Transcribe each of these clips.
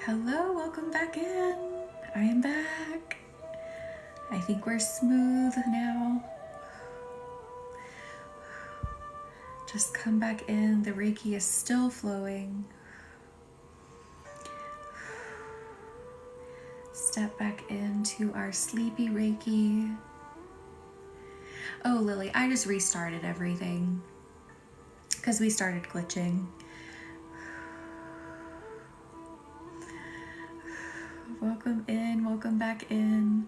Hello, welcome back in. I am back. I think we're smooth now. Just come back in. The Reiki is still flowing. Step back into our sleepy Reiki. Oh, Lily, I just restarted everything because we started glitching. Welcome in, welcome back in.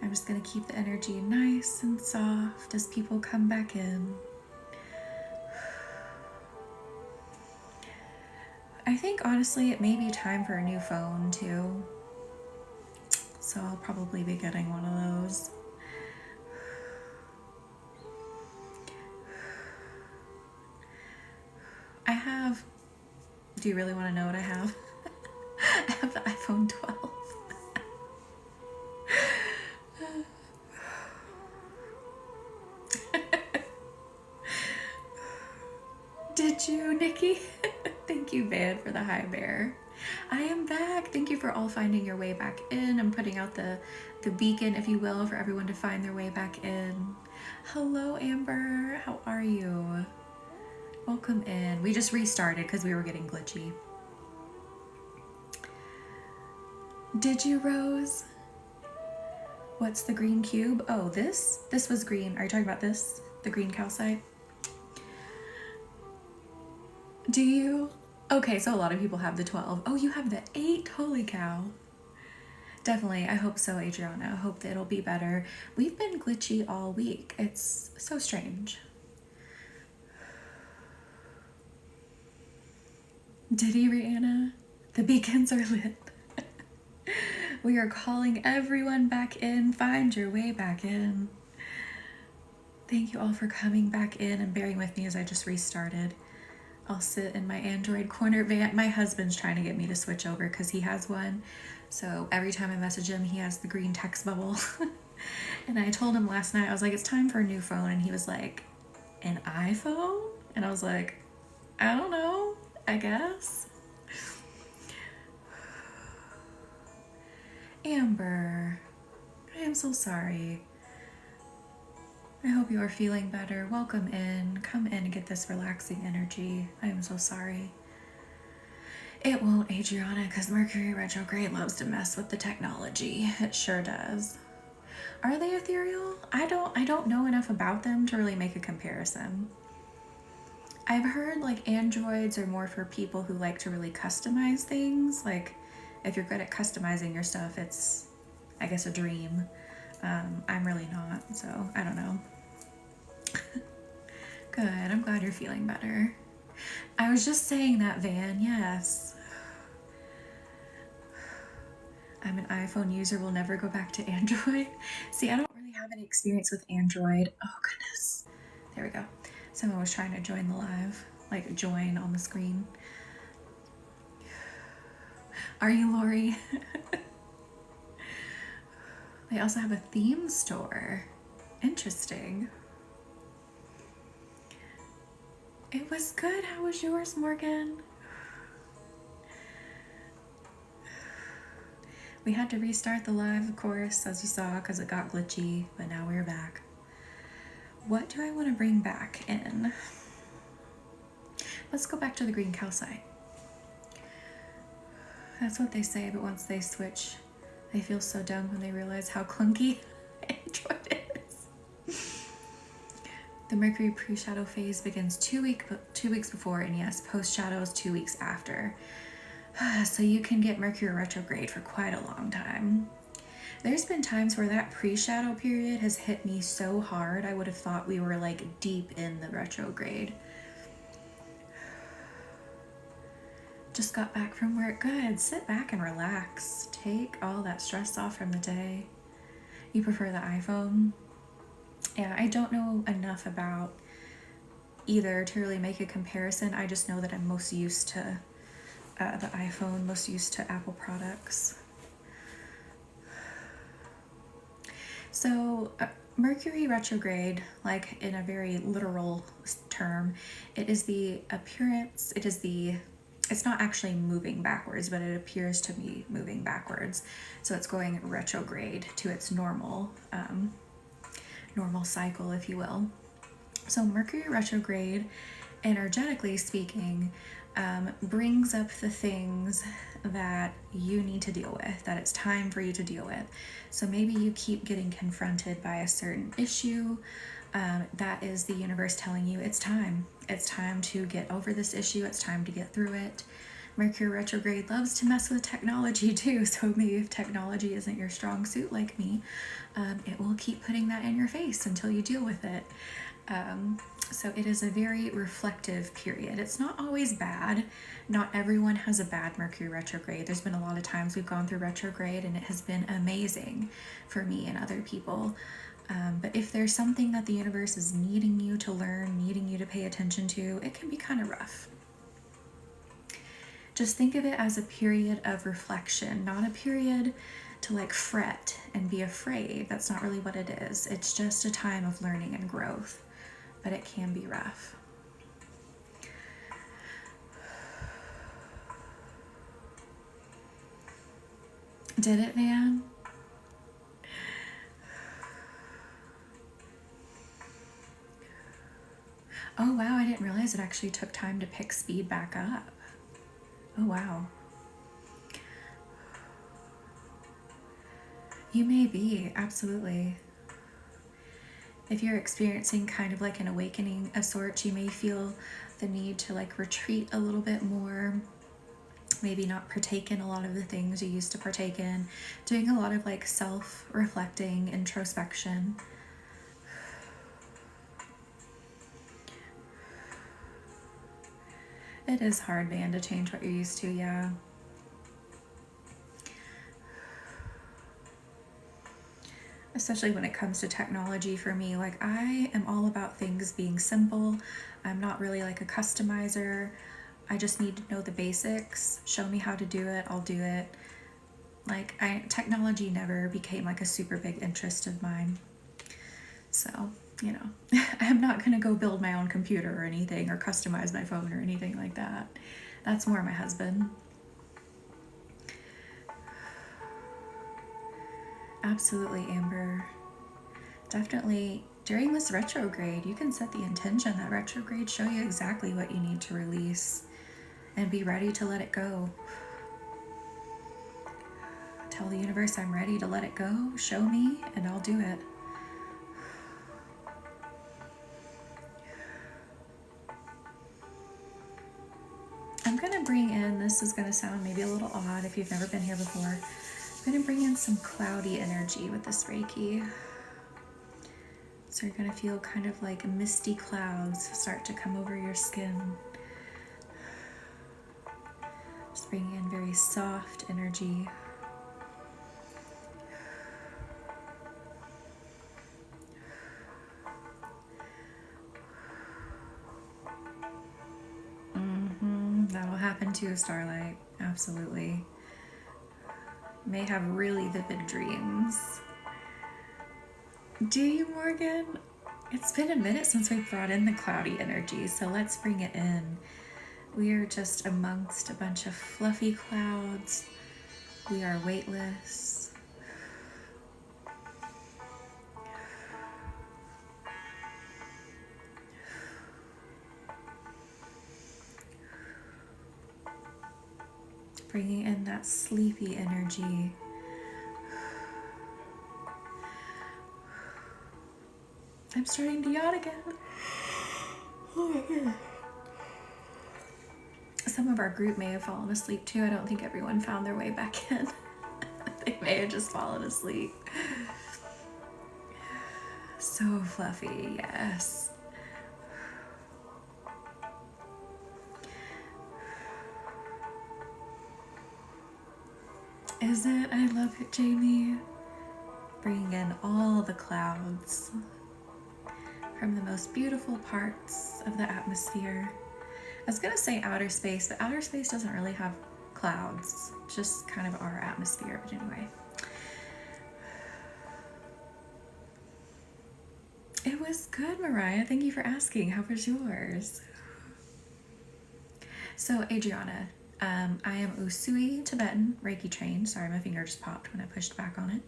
I'm just going to keep the energy nice and soft as people come back in. I think honestly it may be time for a new phone too. So I'll probably be getting one of those. I have, do you really want to know what I have? I have the iPhone 12. Did you, Nikki? Thank you, Van, for the high bear. I am back. Thank you for all finding your way back in. I'm putting out the beacon, if you will, for everyone to find their way back in. Hello, Amber. How are you? Welcome in. We just restarted because we were getting glitchy. Did you, Rose? What's the green cube? Oh, this? This was green. Are you talking about this? The green calcite? Do you? Okay, so a lot of people have the 12. Oh, you have the 8? Holy cow. Definitely. I hope so, Adriana. I hope that it'll be better. We've been glitchy all week. It's so strange. Diddy, Rihanna? The beacons are lit. We are calling everyone back in. Find your way back in. Thank you all for coming back in and bearing with me as I just restarted. I'll sit in my Android corner. My husband's trying to get me to switch over because he has one. So every time I message him, he has the green text bubble. And I told him last night, I was like, it's time for a new phone. And he was like, an iPhone? And I was like, I don't know, I guess. Amber, I am so sorry. I hope you are feeling better. Welcome in. Come in and get this relaxing energy. I am so sorry. It won't, Adriana, because Mercury retrograde loves to mess with the technology. It sure does. Are they ethereal? I don't know enough about them to really make a comparison. I've heard like androids are more for people who like to really customize things. Like if you're good at customizing your stuff, it's, I guess, a dream. I'm really not, so I don't know. Good, I'm glad you're feeling better. I was just saying that, Van, yes. I'm an iPhone user, will never go back to Android. See, I don't really have any experience with Android. Oh, goodness. There we go. Someone was trying to join the live, like join on the screen. Are you, Lori? They also have a theme store. Interesting. It was good. How was yours, Morgan? We had to restart the live, of course, as you saw, because it got glitchy, but now we're back. What do I want to bring back in? Let's go back to the green calcite. That's what they say, but once they switch, they feel so dumb when they realize how clunky Android is. The Mercury pre-shadow phase begins 2 weeks before, and yes, post-shadow is 2 weeks after. So you can get Mercury retrograde for quite a long time. There's been times where that pre-shadow period has hit me so hard, I would have thought we were like deep in the retrograde. Just got back from work. Good. Sit back and relax. Take all that stress off from the day. You prefer the iPhone? Yeah, I don't know enough about either to really make a comparison. I just know that I'm most used to the iPhone, most used to Apple products. So Mercury retrograde, like in a very literal term, it is the appearance, it is the it's not actually moving backwards, but it appears to be moving backwards. So it's going retrograde to its normal cycle, if you will. So Mercury retrograde, energetically speaking, brings up the things that you need to deal with, that it's time for you to deal with. So maybe you keep getting confronted by a certain issue. That is the universe telling you it's time. It's time to get over this issue. It's time to get through it. Mercury retrograde loves to mess with technology too. So maybe if technology isn't your strong suit like me, it will keep putting that in your face until you deal with it. So it is a very reflective period. It's not always bad. Not everyone has a bad Mercury retrograde. There's been a lot of times we've gone through retrograde and it has been amazing for me and other people. But if there's something that the universe is needing you to learn, needing you to pay attention to, it can be kind of rough. Just think of it as a period of reflection, not a period to like fret and be afraid. That's not really what it is. It's just a time of learning and growth, but it can be rough. Did it, man? Oh wow, I didn't realize it actually took time to pick speed back up. Oh wow. You may be, absolutely. If you're experiencing kind of like an awakening of sorts, you may feel the need to like retreat a little bit more, maybe not partake in a lot of the things you used to partake in, doing a lot of like self-reflecting, introspection. It is hard, man, to change what you're used to, yeah. Especially when it comes to technology for me, like I am all about things being simple. I'm not really like a customizer. I just need to know the basics. Show me how to do it, I'll do it. Like technology never became like a super big interest of mine. So, you know, I'm not gonna go build my own computer or anything or customize my phone or anything like that. That's more my husband. Absolutely, Amber. Definitely during this retrograde, you can set the intention that retrograde show you exactly what you need to release and be ready to let it go. Tell the universe I'm ready to let it go, show me, and I'll do it. I'm gonna bring in, this is gonna sound maybe a little odd if you've never been here before, I'm gonna bring in some cloudy energy with this Reiki. So you're gonna feel kind of like misty clouds start to come over your skin. Just bringing in very soft energy. That'll happen too, Starlight. Absolutely. You may have really vivid dreams. Do you, Morgan? It's been a minute since we brought in the cloudy energy, so let's bring it in. We are just amongst a bunch of fluffy clouds. We are weightless. Bringing in that sleepy energy. I'm starting to yawn again. Oh my goodness. Some of our group may have fallen asleep too. I don't think everyone found their way back in. They may have just fallen asleep. So fluffy, yes. Is it? I love it, Jamie. Bringing in all the clouds from the most beautiful parts of the atmosphere. I was gonna say outer space, but outer space doesn't really have clouds, just kind of our atmosphere, but anyway. It was good, Mariah. Thank you for asking. How was yours? So, Adriana, I am Usui Tibetan Reiki trained. Sorry, my finger just popped when I pushed back on it.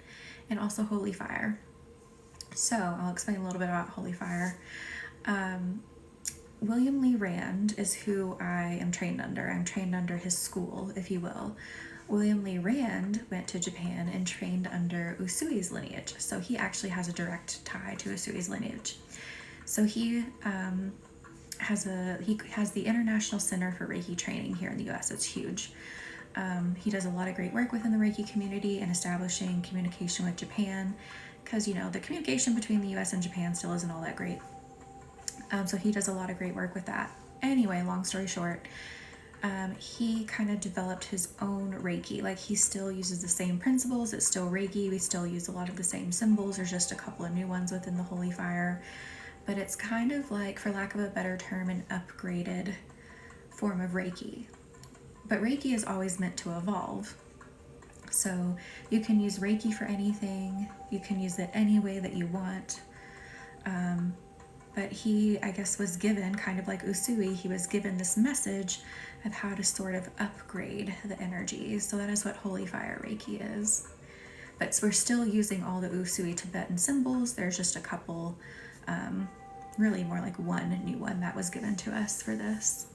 And also Holy Fire. So, I'll explain a little bit about Holy Fire. William Lee Rand is who I am trained under. I'm trained under his school, if you will. William Lee Rand went to Japan and trained under Usui's lineage. So, he actually has a direct tie to Usui's lineage. So, he has the International Center for Reiki Training here in the U.S. It's huge. He does a lot of great work within the Reiki community and establishing communication with Japan, because the communication between the U.S. and Japan still isn't all that great. So he does a lot of great work with that. Anyway, long story short, he kind of developed his own Reiki. Like, he still uses the same principles. It's still Reiki. We still use a lot of the same symbols. There's just a couple of new ones within the Holy Fire. But it's kind of like, for lack of a better term, an upgraded form of Reiki. But Reiki is always meant to evolve. So you can use Reiki for anything. You can use it any way that you want. But he, I guess, was given, kind of like Usui, he was given this message of how to sort of upgrade the energies. So that is what Holy Fire Reiki is. But we're still using all the Usui Tibetan symbols. There's just a couple, really more like one new one that was given to us for this.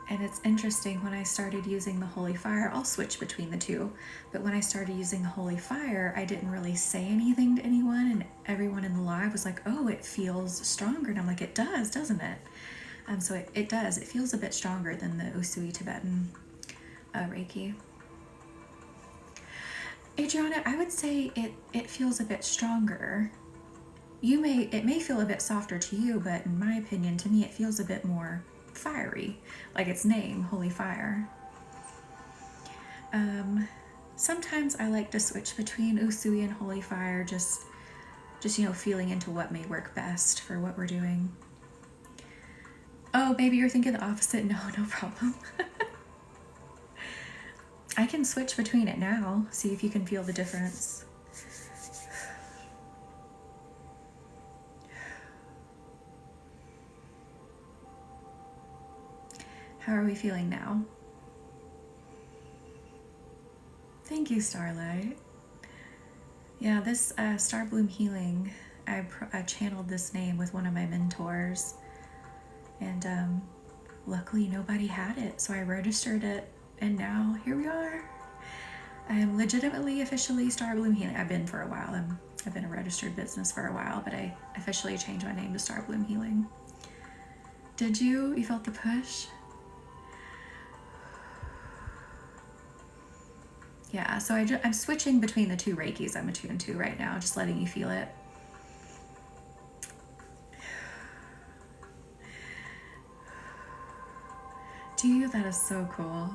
And it's interesting, when I started using the Holy Fire, I'll switch between the two, but when I started using the Holy Fire, I didn't really say anything to anyone, and everyone in the live was like, oh, it feels stronger. And I'm like, it does, doesn't it? So it does. It feels a bit stronger than the Usui Tibetan Reiki. Adriana, I would say it feels a bit stronger. It may feel a bit softer to you, but in my opinion, to me, it feels a bit more fiery, like its name, Holy Fire. Sometimes I like to switch between Usui and Holy Fire, just feeling into what may work best for what we're doing. Oh, maybe you're thinking the opposite. No problem. I can switch between it now, see if you can feel the difference. How are we feeling now? Thank you, Starlight. Yeah, this Star Bloom Healing, I channeled this name with one of my mentors, and luckily nobody had it, so I registered it, and now here we are. I am legitimately, officially Star Bloom Healing. I've been for a while. I've been a registered business for a while, but I officially changed my name to Star Bloom Healing. Did you? You felt the push? Yeah, so I'm switching between the two Reikis I'm attuned to right now, just letting you feel it. Do you? That is so cool.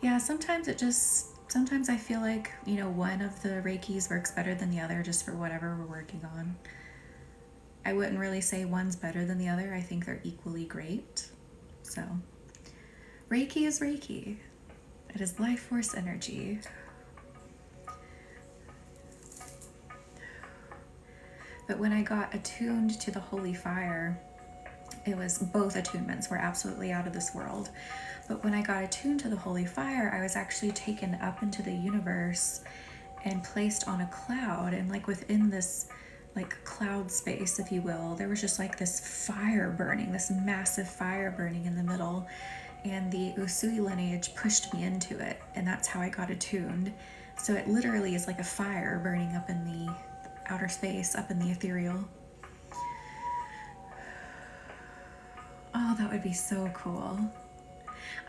Yeah, sometimes I feel like, one of the Reikis works better than the other, just for whatever we're working on. I wouldn't really say one's better than the other. I think they're equally great. So, Reiki is Reiki. It is life force energy. But when I got attuned to the Holy Fire, it was both attunements were absolutely out of this world. But when I got attuned to the Holy Fire, I was actually taken up into the universe and placed on a cloud. And like within this cloud space, if you will, there was just like this fire burning, this massive fire burning in the middle. And the Usui lineage pushed me into it, and that's how I got attuned. So it literally is like a fire burning up in the outer space, up in the ethereal. Oh, that would be so cool.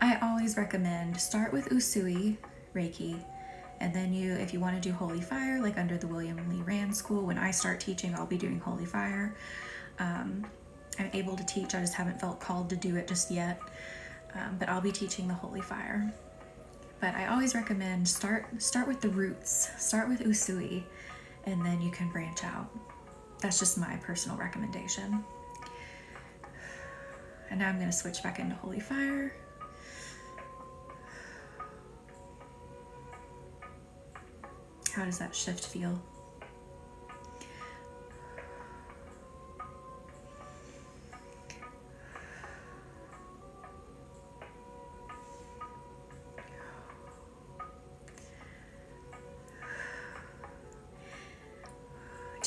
I always recommend start with Usui Reiki, and then if you want to do Holy Fire, like under the William Lee Rand School, when I start teaching, I'll be doing Holy Fire. I'm able to teach, I just haven't felt called to do it just yet. But I'll be teaching the Holy Fire. But I always recommend start with the roots. Start with Usui, and then you can branch out. That's just my personal recommendation. And now I'm going to switch back into Holy Fire. How does that shift feel?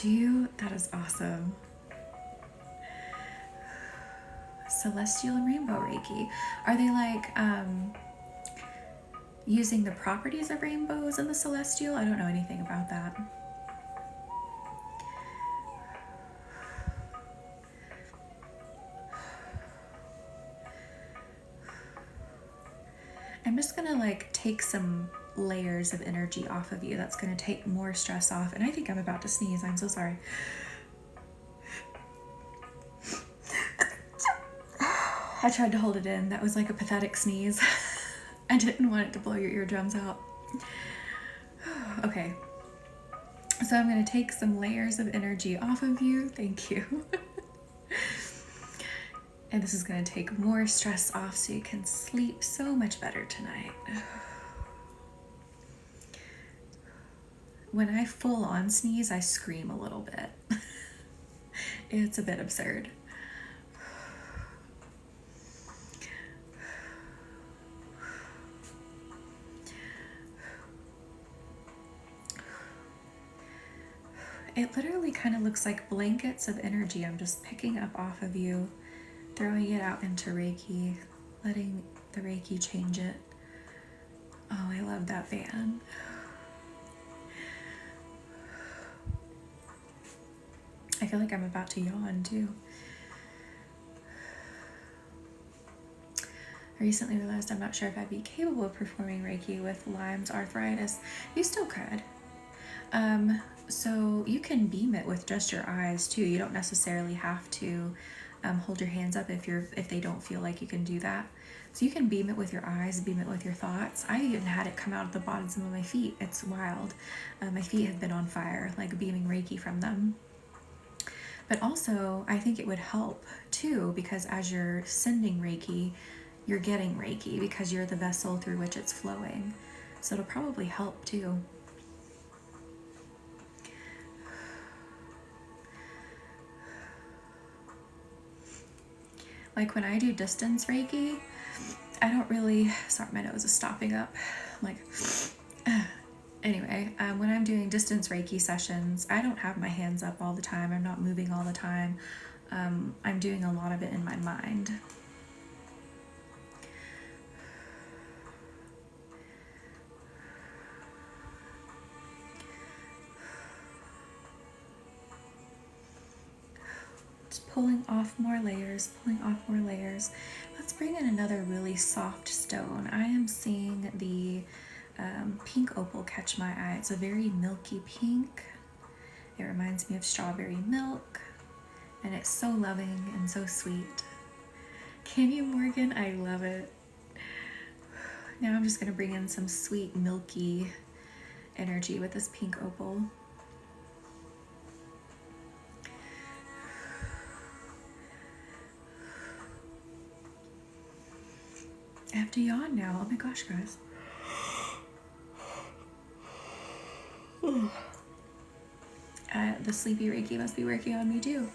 Do you? That is awesome. Celestial and Rainbow Reiki. Are they like using the properties of rainbows in the celestial? I don't know anything about that. I'm just gonna like take some layers of energy off of you. That's gonna take more stress off. And I think I'm about to sneeze. I'm so sorry. I tried to hold it in. That was like a pathetic sneeze. I didn't want it to blow your eardrums out. Okay. So I'm going to take some layers of energy off of you. Thank you. And this is going to take more stress off so you can sleep so much better tonight. When I full on sneeze, I scream a little bit. It's a bit absurd. It literally kind of looks like blankets of energy I'm just picking up off of you, throwing it out into Reiki, letting the Reiki change it. Oh, I love that fan. I feel like I'm about to yawn too. I recently realized I'm not sure if I'd be capable of performing Reiki with Lyme's arthritis. You still could. So you can beam it with just your eyes too. You don't necessarily have to hold your hands up if they don't feel like you can do that. So you can beam it with your eyes, beam it with your thoughts. I even had it come out of the bottoms of my feet. It's wild. My feet have been on fire, like beaming Reiki from them. But also, I think it would help too, because as you're sending Reiki, you're getting Reiki because you're the vessel through which it's flowing. So it'll probably help too. Like when I do distance Reiki, I don't really, sorry, my nose is stopping up. I'm like, anyway, when I'm doing distance Reiki sessions, I don't have my hands up all the time. I'm not moving all the time. I'm doing a lot of it in my mind. Pulling off more layers, pulling off more layers. Let's bring in another really soft stone. I am seeing the pink opal catch my eye. It's a very milky pink. It reminds me of strawberry milk, and it's so loving and so sweet. Can you, Morgan? I love it. Now I'm just going to bring in some sweet, milky energy with this pink opal. I have to yawn now. Oh my gosh, guys. The sleepy Reiki must be working on me too.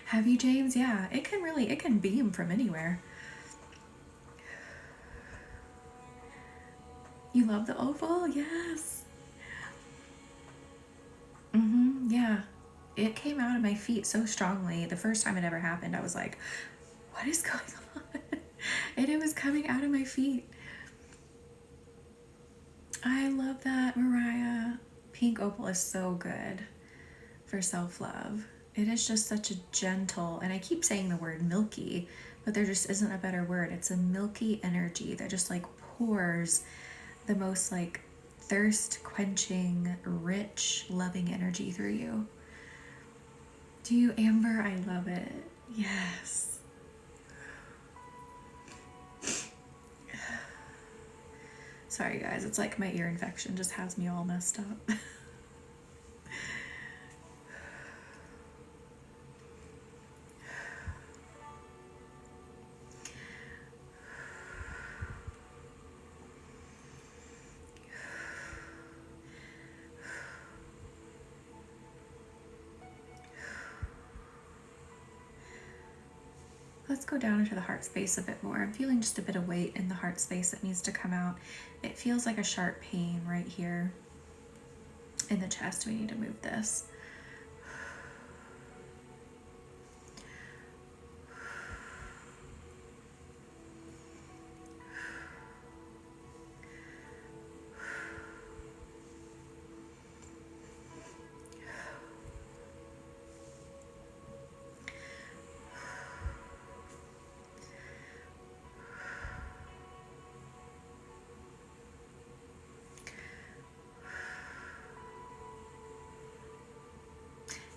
Have you, James? Yeah, it can beam from anywhere. You love the opal? Yes. Yeah. It came out of my feet so strongly. The first time it ever happened, I was like, what is going on? And it was coming out of my feet. I love that, Mariah. Pink opal is so good for self-love. It is just such a gentle, and I keep saying the word milky, but there just isn't a better word. It's a milky energy that just like pours the most like thirst quenching, rich, loving energy through you. Do you, Amber? I love it. Yes. Sorry guys, it's like my ear infection just has me all messed up. Let's go down into the heart space a bit more. I'm feeling just a bit of weight in the heart space that needs to come out. It feels like a sharp pain right here. In the chest, we need to move this.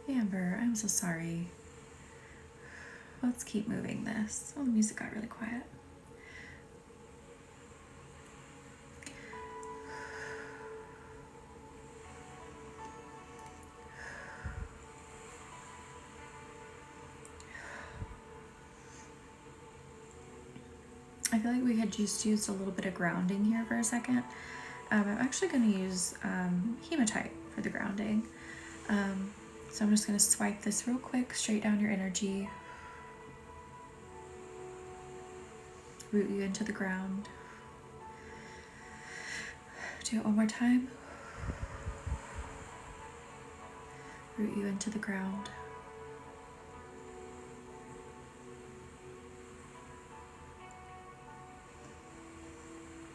Amber, I'm so sorry. Let's keep moving this. Oh, the music got really quiet. I feel like we had just used a little bit of grounding here for a second. I'm actually going to use hematite for the grounding. So I'm just going to swipe this real quick straight down your energy. Root you into the ground. Do it one more time. Root you into the ground.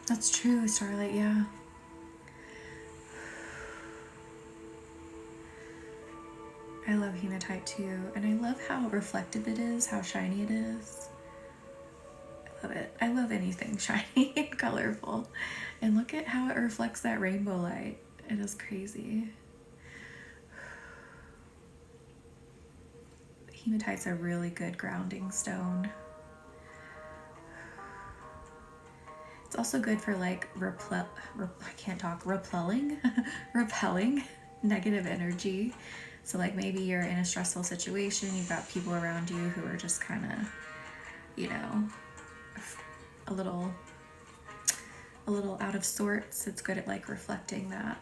That's true, Starlight, yeah. I love hematite too, and I love how reflective it is, how shiny it is. I love it. I love anything shiny and colorful. And look at how it reflects that rainbow light. It is crazy. Hematite's a really good grounding stone. It's also good for like repelling negative energy. So like maybe you're in a stressful situation, you've got people around you who are just kind of, you know, a little out of sorts. It's good at like reflecting that,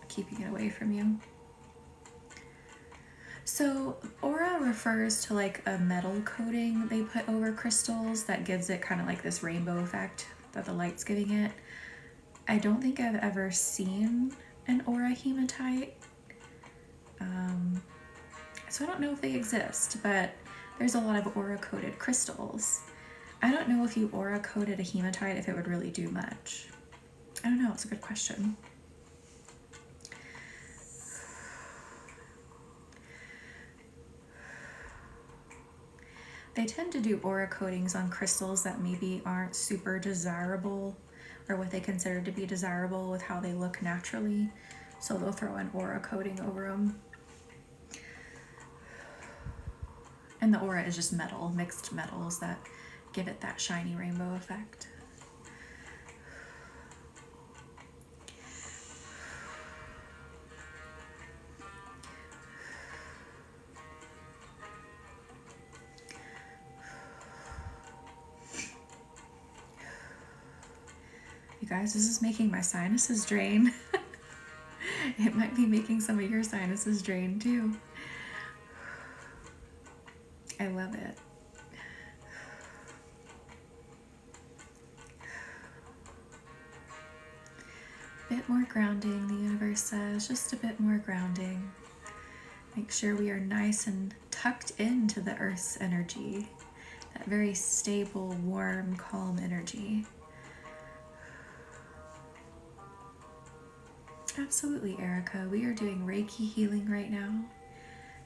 keeping it away from you. So aura refers to like a metal coating they put over crystals that gives it kind of like this rainbow effect that the light's giving it. I don't think I've ever seen an aura hematite. So I don't know if they exist, but there's a lot of aura coated crystals. I don't know if you aura coated a hematite if it would really do much. I don't know, it's a good question. They tend to do aura coatings on crystals that maybe aren't super desirable or what they consider to be desirable with how they look naturally. So they'll throw an aura coating over them. And the aura is just metal, mixed metals that give it that shiny rainbow effect. You guys, this is making my sinuses drain. It might be making some of your sinuses drain too. I love it. A bit more grounding, the universe says, just a bit more grounding. Make sure we are nice and tucked into the earth's energy, that very stable, warm, calm energy. Absolutely, Erica. We are doing Reiki healing right now,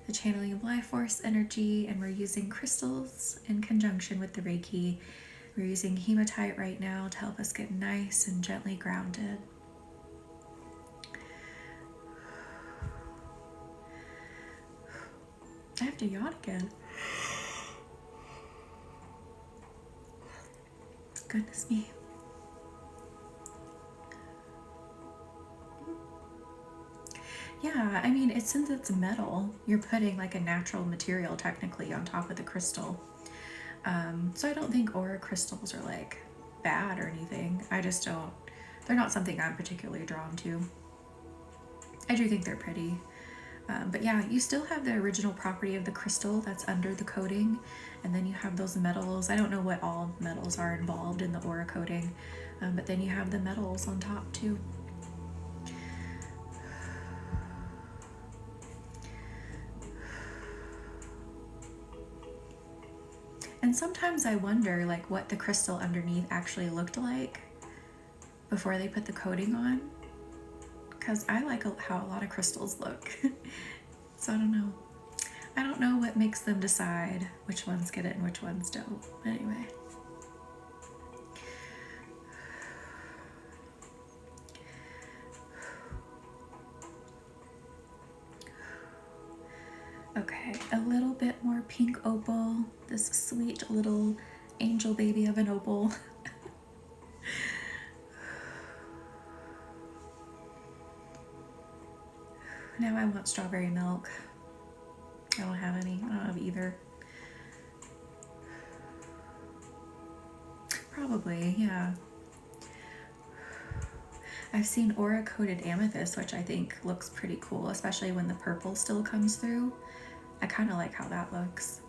the channeling of life force energy, and we're using crystals in conjunction with the Reiki. We're using hematite right now to help us get nice and gently grounded. I have to yawn again. Goodness me. Yeah, I mean, since it's metal, you're putting like a natural material technically on top of the crystal. So I don't think aura crystals are like bad or anything. I just don't, they're not something I'm particularly drawn to. I do think they're pretty. But yeah, you still have the original property of the crystal that's under the coating, and then you have those metals. I don't know what all metals are involved in the aura coating, but then you have the metals on top too. And sometimes I wonder like what the crystal underneath actually looked like before they put the coating on, because I like how a lot of crystals look. So I don't know. I don't know what makes them decide which ones get it and which ones don't. Anyway. Okay, a little bit more pink opal. This sweet little angel baby of an opal. Now I want strawberry milk. I don't have any. I don't have either. Probably, yeah. I've seen aura coated amethyst, which I think looks pretty cool, especially when the purple still comes through. I kind of like how that looks.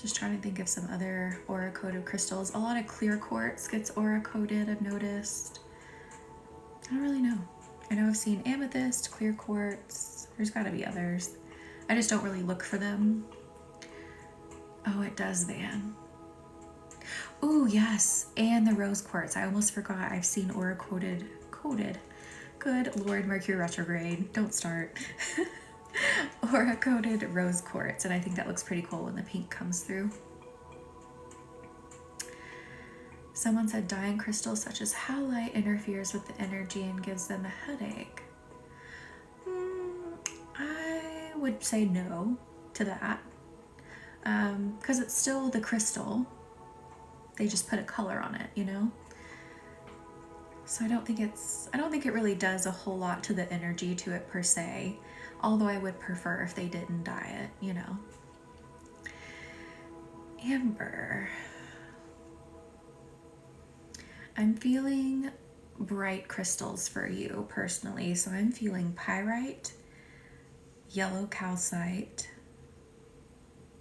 Just trying to think of some other aura coated crystals. A lot of clear quartz gets aura coated, I've noticed. I don't really know. I know I've seen amethyst, clear quartz. There's got to be others. I just don't really look for them. Oh, it does, Van. Oh, yes. And the rose quartz. I almost forgot. I've seen aura coated. Good Lord, Mercury retrograde. Don't start. Aura coated rose quartz. And I think that looks pretty cool when the pink comes through. Someone said dying crystals such as howlite interferes with the energy and gives them a headache. I would say no to that. Because it's still the crystal. They just put a color on it, you know? So I don't think it really does a whole lot to the energy to it per se. Although I would prefer if they didn't dye it, you know? Amber. I'm feeling bright crystals for you personally. So I'm feeling pyrite, yellow calcite.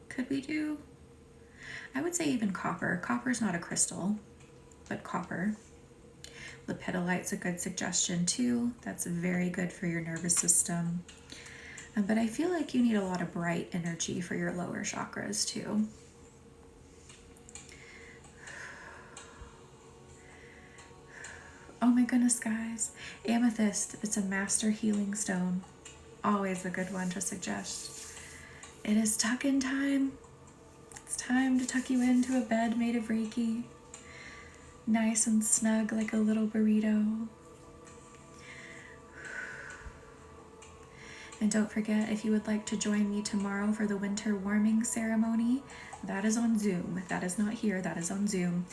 Could we do? I would say even copper. Copper's not a crystal, but copper. Lepidolite's a good suggestion too. That's very good for your nervous system. But I feel like you need a lot of bright energy for your lower chakras too. Oh my goodness, guys. Amethyst, it's a master healing stone. Always a good one to suggest. It is tuck-in time. It's time to tuck you into a bed made of Reiki. Nice and snug like a little burrito. And don't forget, if you would like to join me tomorrow for the winter warming ceremony, that is on Zoom. That is not here, that is on Zoom.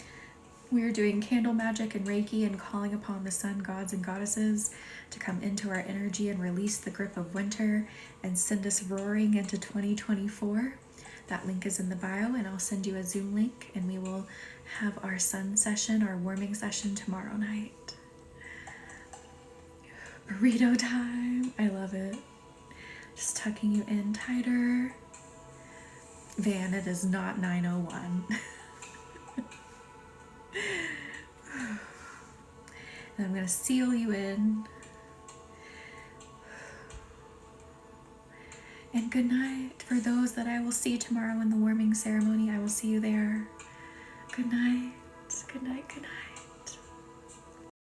We are doing candle magic and Reiki and calling upon the sun gods and goddesses to come into our energy and release the grip of winter and send us roaring into 2024. That link is in the bio, and I'll send you a Zoom link, and we will have our sun session, our warming session tomorrow night. Burrito time. I love it. Just tucking you in tighter. Van, it is not 9:01. And I'm going to seal you in. And good night. For those that I will see tomorrow in the warming ceremony, I will see you there. Good night. Good night. Good night.